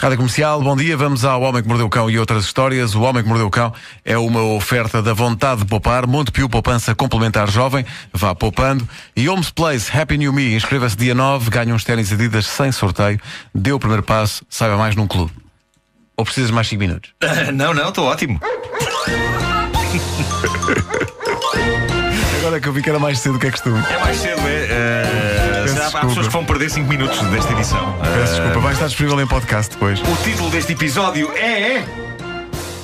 Rádio Comercial, bom dia, vamos ao Homem que Mordeu o Cão e outras histórias. O Homem que Mordeu o Cão é uma oferta da vontade de poupar, Montepio Poupança Complementar Jovem, vá poupando. E Homes Place Happy New Me, inscreva-se dia 9, ganha uns ténis Adidas sem sorteio, dê o primeiro passo, saiba mais num clube. Ou precisas mais 5 minutos? Não, estou ótimo. Agora que eu vi que era mais cedo do que é costume. É mais cedo, há pessoas que vão perder 5 minutos desta edição. Peço desculpa, vai estar disponível em podcast depois. O título deste episódio é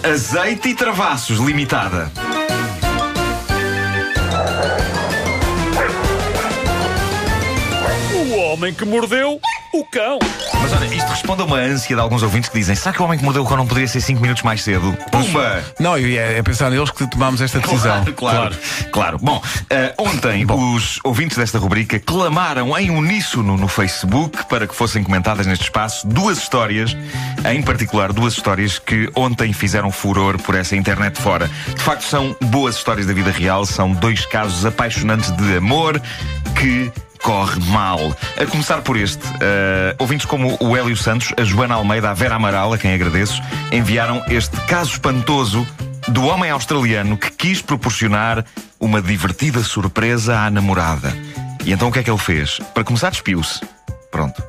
Azeite e Travassos Limitada. O homem que mordeu o cão. Mas olha, isto responde a uma ânsia de alguns ouvintes que dizem: será que o homem que mordeu o cão não poderia ser 5 minutos mais cedo? Pumba! Não, é pensar neles que tomámos esta decisão. Claro. Bom, ontem os ouvintes desta rubrica clamaram em uníssono no Facebook para que fossem comentadas neste espaço duas histórias, em particular duas histórias que ontem fizeram furor por essa internet fora. De facto, são boas histórias da vida real, são dois casos apaixonantes de amor que corre mal. A começar por este, ouvintes como o Hélio Santos, a Joana Almeida, a Vera Amaral, a quem agradeço, enviaram este caso espantoso do homem australiano que quis proporcionar uma divertida surpresa à namorada. E então o que é que ele fez? Para começar, despiu-se. Pronto.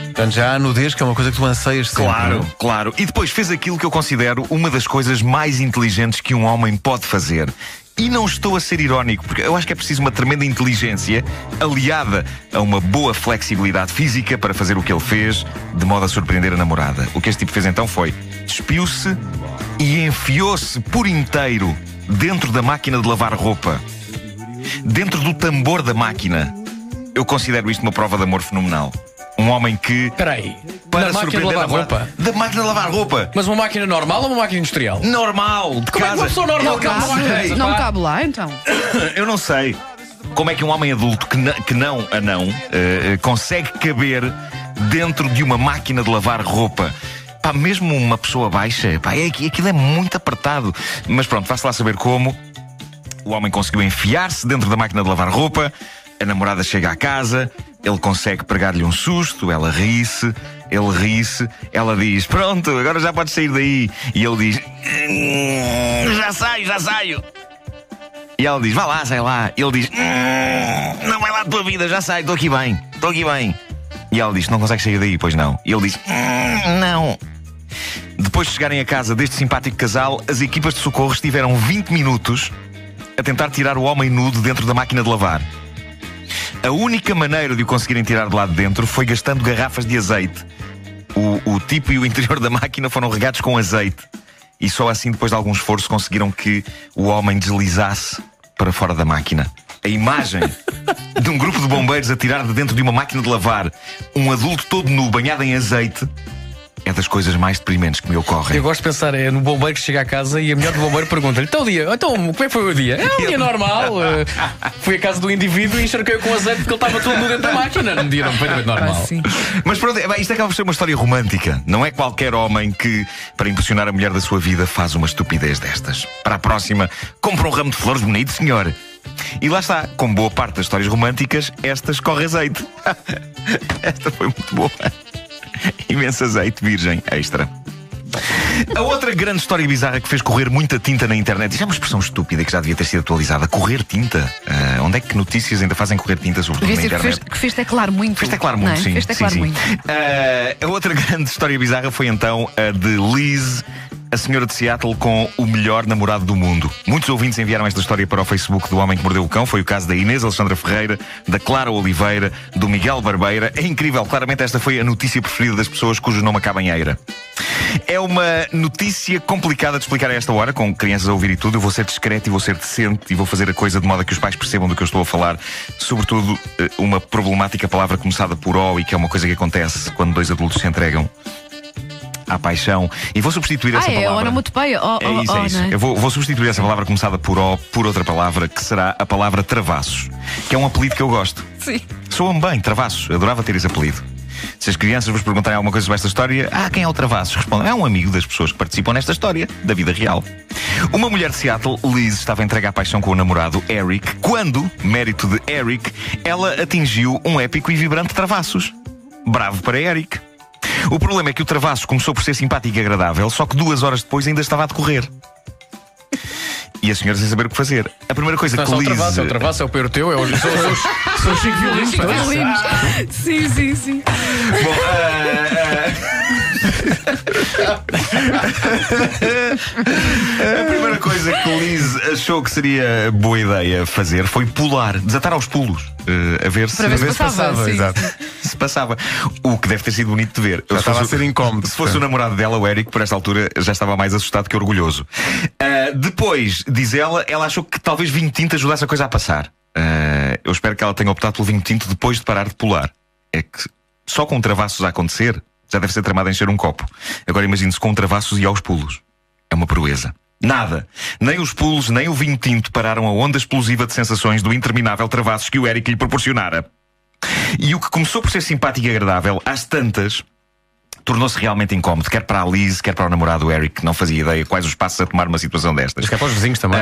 Portanto, já há nudez, que é uma coisa que tu anseias sempre. Claro. E depois fez aquilo que eu considero uma das coisas mais inteligentes que um homem pode fazer. E não estou a ser irónico, porque eu acho que é preciso uma tremenda inteligência aliada a uma boa flexibilidade física para fazer o que ele fez, de modo a surpreender a namorada. O que este tipo fez então foi despiu-se e enfiou-se por inteiro dentro da máquina de lavar roupa. Dentro do tambor da máquina. Eu considero isto uma prova de amor fenomenal. Um homem que... Peraí, para máquina de lavar roupa? Da máquina de lavar roupa. Mas uma máquina normal ou uma máquina industrial? Normal, de Como casa. é que uma pessoa normal Não cabe lá, então? Eu não sei como é que um homem adulto que não consegue caber dentro de uma máquina de lavar roupa. Pá, mesmo uma pessoa baixa, pá, aquilo é muito apertado. Mas pronto, vá-se lá saber como. O homem conseguiu enfiar-se dentro da máquina de lavar roupa. A namorada chega à casa, ele consegue pregar-lhe um susto, ela ri-se, ele ri-se, ela diz: pronto, agora já podes sair daí. E ele diz: já saio. E ela diz: vá lá, sai lá. E ele diz: não vai lá da tua vida, já saio, estou aqui bem. E ela diz: não consegues sair daí, pois não. E ele diz: não. Depois de chegarem a casa deste simpático casal, as equipas de socorro estiveram 20 minutos a tentar tirar o homem nudo dentro da máquina de lavar. A única maneira de o conseguirem tirar de lá de dentro foi gastando garrafas de azeite. O tipo e o interior da máquina foram regados com azeite. E só assim, depois de algum esforço, conseguiram que o homem deslizasse para fora da máquina. A imagem de um grupo de bombeiros a tirar de dentro de uma máquina de lavar um adulto todo nu, banhado em azeite, é das coisas mais deprimentes que me ocorrem. Eu gosto de pensar no bombeiro que chega a casa e a mulher do bombeiro pergunta-lhe: então como é que foi o dia? É um dia normal. Fui à casa do indivíduo e encharquei com azeite porque ele estava todo nu dentro da máquina. Num dia perfeitamente normal. Mas pronto, isto acaba por ser uma história romântica. Não é qualquer homem que, para impressionar a mulher da sua vida, faz uma estupidez destas. Para a próxima, compra um ramo de flores bonito, senhor. E lá está, como boa parte das histórias românticas, esta escorre azeite. Esta foi muito boa. Imenso azeite virgem extra. A outra grande história bizarra que fez correr muita tinta na internet, isto é uma expressão estúpida que já devia ter sido atualizada. Correr tinta? Onde é que notícias ainda fazem correr tinta, sobretudo na internet? Que fez teclar muito. Fez teclar muito, sim. Muito. A outra grande história bizarra foi então a de Liz, a senhora de Seattle com o melhor namorado do mundo. Muitos ouvintes enviaram esta história para o Facebook do Homem que Mordeu o Cão. Foi o caso da Inês Alexandra Ferreira, da Clara Oliveira, do Miguel Barbeira. É incrível, claramente esta foi a notícia preferida das pessoas cujo nome acaba em eira. É uma notícia complicada de explicar a esta hora, com crianças a ouvir e tudo. Eu vou ser discreto e vou ser decente e vou fazer a coisa de modo a que os pais percebam do que eu estou a falar. Sobretudo, uma problemática palavra começada por O, e que é uma coisa que acontece quando dois adultos se entregam à paixão. E vou substituir essa palavra. Onomatopeia. É isso. Eu vou substituir essa palavra começada por O por outra palavra, que será a palavra travassos, que é um apelido que eu gosto. Sim. Soa-me bem, travassos. Adorava ter esse apelido. Se as crianças vos perguntarem alguma coisa sobre esta história, quem é o Travassos? Respondem: é um amigo das pessoas que participam nesta história, da vida real. Uma mulher de Seattle, Liz, estava entregue à paixão com o namorado Eric, quando, mérito de Eric, ela atingiu um épico e vibrante Travassos. Bravo para Eric. O problema é que o Travassos começou por ser simpático e agradável, só que 2 horas depois ainda estava a decorrer. E a senhora sem saber o que fazer. A primeira coisa que Não, Liz... é o Travasso, é o Peroteu, são os 5 violinos. Violinos. Sim, sim, sim. Bom, a primeira coisa que Liz achou que seria boa ideia fazer foi pular, desatar aos pulos, a ver se, Para ver se passava, sim. Exato. se passava. O que deve ter sido bonito de ver. Já estava a ser incómodo. Se fosse o namorado dela, o Eric, por esta altura já estava mais assustado que orgulhoso. Depois, diz ela achou que talvez vinho tinto ajudasse a coisa a passar. Eu espero que ela tenha optado pelo vinho tinto depois de parar de pular. É que só com travassos a acontecer já deve ser tramado a encher um copo. Agora imagine-se com travassos e aos pulos. É uma proeza. Nada. Nem os pulos, nem o vinho tinto pararam a onda explosiva de sensações do interminável travassos que o Eric lhe proporcionara. E o que começou por ser simpático e agradável, às tantas, tornou-se realmente incómodo, quer para a Liz, quer para o namorado Eric, que não fazia ideia quais os passos a tomar numa situação destas. Mas que é para os vizinhos também.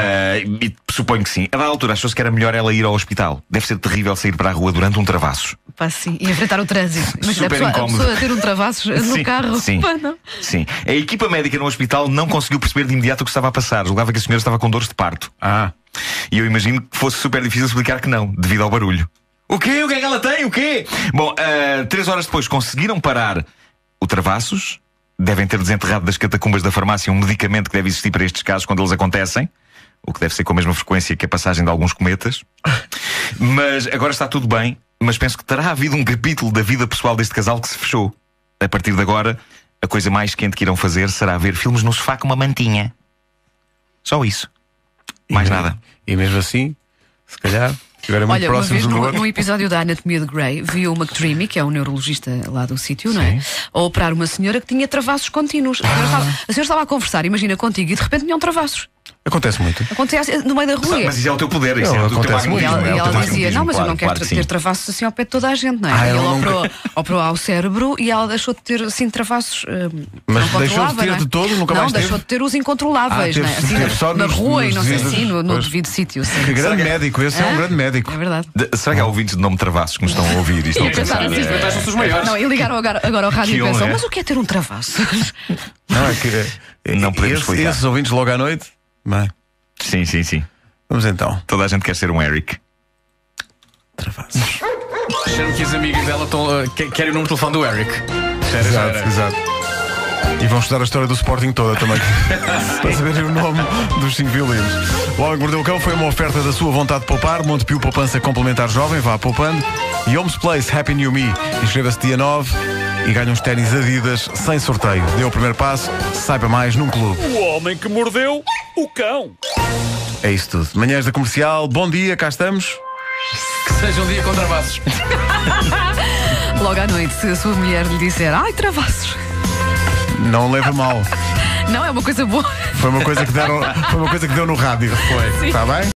E suponho que sim. A dada altura achou-se que era melhor ela ir ao hospital. Deve ser terrível sair para a rua durante um travasso. Pá, sim. E enfrentar o trânsito. Imagina, Super a incómodo. pessoa a ter um travasso no carro. Sim, Pá, não. sim. A equipa médica no hospital não conseguiu perceber de imediato o que estava a passar. Julgava que a senhora estava com dores de parto. E eu imagino que fosse super difícil explicar que não, devido ao barulho. O quê? O que é que ela tem? O quê? Bom, 3 horas depois conseguiram parar o travassos. Devem ter desenterrado das catacumbas da farmácia um medicamento que deve existir para estes casos quando eles acontecem. O que deve ser com a mesma frequência que a passagem de alguns cometas. Mas agora está tudo bem. Mas penso que terá havido um capítulo da vida pessoal deste casal que se fechou. A partir de agora, a coisa mais quente que irão fazer será ver filmes no sofá com uma mantinha. Só isso. Mais nada. E mesmo assim, se calhar, agora é muito Olha, uma próximos vez um do outro. num episódio da Anatomia de Grey, viu o McDreamy, que é um neurologista lá do sítio, não é? A operar uma senhora que tinha travassos contínuos. A senhora estava a conversar, imagina, contigo, e de repente tinham travassos. Acontece muito. Acontece no meio da rua. Mas isso é o teu poder, isso Não, é o teu acontece E muito, magnetismo. ela, é o teu dizia, não, mas eu não quero claro que sim. ter travassos assim ao pé de toda a gente, não é? Ah, e ela ele nunca- operou ao cérebro e ela deixou de ter assim travassos. Mas não deixou de controlava, ter não é? de todo? Nunca não, mais teve? deixou de ter os incontroláveis, teve- não é? Assim, teve só na nos- rua e nos não sei devidos- assim, no pois. devido sítio. Sim. Que grande médico, esse é um grande médico. É verdade. Será que há ouvintes de nome Travassos que nos estão a ouvir? E estão a pensar, Sim, os comentários são os maiores. Não, e ligaram agora ao rádio Que e pensam, honra. mas o que é ter um travasso? Não, é que Não podemos explicar. esses ouvintes logo à noite. Bem, Sim, sim, sim. vamos então. Toda a gente quer ser um Eric. Travassos. Achando que as amigas dela querem o número de telefone do Eric. Exato. E vão estudar a história do Sporting toda também. Para saberem o nome dos 5 violinos. O Homem que Mordeu o Cão foi uma oferta da sua vontade de poupar. Montepio Poupança Complementar Jovem, vá poupando. E Homes Place Happy New Me. Inscreva-se dia 9 e ganhe uns ténis Adidas sem sorteio. Dê o primeiro passo, saiba mais num clube. O homem que mordeu o cão. É isso tudo. Manhãs da Comercial, bom dia, cá estamos. Que seja um dia com travassos. Logo à noite, se a sua mulher lhe disser, ai, travassos. Não leva mal. Não, é uma coisa boa. Foi uma coisa que deu no rádio. Foi. Está bem?